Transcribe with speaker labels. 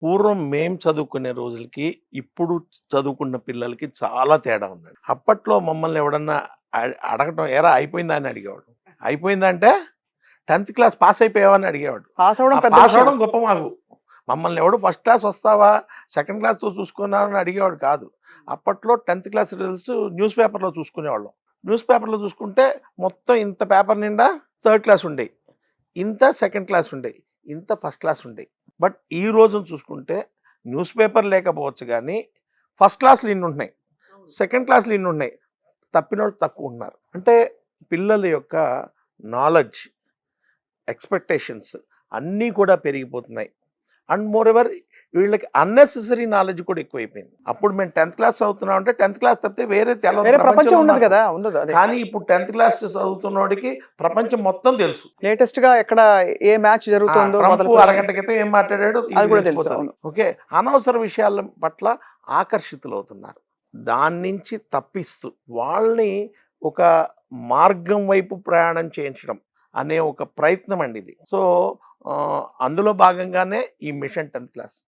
Speaker 1: పూర్వం మేము చదువుకునే రోజులకి, ఇప్పుడు చదువుకున్న పిల్లలకి చాలా తేడా ఉందండి. అప్పట్లో మమ్మల్ని ఎవడన్నా అడగటం "ఏరా అయిపోయిందా?" అని అడిగేవాడు. అయిపోయిందంటే 10థ్ క్లాస్ పాస్ అయిపోయావా అని అడిగేవాడు.
Speaker 2: పాస్
Speaker 1: ఆ
Speaker 2: అవ్వడం పెద్ద
Speaker 1: పాస్
Speaker 2: విషయం.
Speaker 1: అవ్వడం గొప్ప మాకు. మమ్మల్ని ఎవడు ఫస్ట్ క్లాస్ వస్తావా? సెకండ్ క్లాస్‌తో చూసుకున్నావా అని అడిగేవాడు కాదు. అప్పట్లో 10థ్ క్లాస్ రిజల్ట్స్ న్యూస్ పేపర్‌లో చూసుకునేవాళ్ళం. న్యూస్ పేపర్‌లో చూసుకుంటే మొత్తం ఇంత పేపర్ నిండా థర్డ్ క్లాస్ ఉండేయి. ఇంత సెకండ్ క్లాస్ ఉండేయి. ఇంత ఫస్ట్ క్లాస్ ఉండేయి. బట్ ఈ రోజున చూసుకుంటే న్యూస్ పేపర్ లేకపోవచ్చు గానీ, ఫస్ట్ క్లాస్‌లు ఇన్నుంటున్నాయి. సెకండ్ క్లాస్‌లు ఇన్నున్నాయి. తప్పినోళ్ళు తక్కువున్నారు. అంటే పిల్లల యొక్క నాలెడ్జ్, ఎక్స్‌పెక్టేషన్స్ అన్నీ కూడా పెరిగిపోతున్నాయి. అండ్ మోర్ ఎవర్ వీళ్ళకి అన్నెసెసరీ నాలెడ్జ్ కూడా ఎక్కువైపోయింది. అప్పుడు మేము 10థ్ క్లాస్ చదువుతున్నామంటే 10థ్ క్లాస్ తప్పితే వేరే తెలవదు
Speaker 2: వేరే ప్రపంచం
Speaker 1: ప్రపంచంలో
Speaker 2: ఉండదు
Speaker 1: మాకు.
Speaker 2: కదా! ఉండదు. అదే.
Speaker 1: కానీ ఇప్పుడు 10థ్ క్లాస్ చదువుతున్నోడికి ప్రపంచం మొత్తం తెలుసు.
Speaker 2: లేటెస్ట్‌గా ఎక్కడ ఏ మ్యాచ్ జరుగుతుందో
Speaker 1: ట్రంప్
Speaker 2: మొదలుకొని
Speaker 1: అరగంట క్రితం ఏం మాట్లాడాడో
Speaker 2: అది
Speaker 1: ఈడికి
Speaker 2: కూడా తెలుసు.
Speaker 1: తెలిసిపోతది.
Speaker 2: అవును.
Speaker 1: ఓకే. అనవసర విషయాల పట్ల ఆకర్షితులవుతున్నారు. దాన్నించి తప్పిస్తూ వాళ్ళని ఒక మార్గం వైపు ప్రయాణం చేయించడం అనే ఒక ప్రయత్నం అండి ఇది. సో, అందులో భాగంగానే ఈ మిషన్ 10థ్ క్లాస్.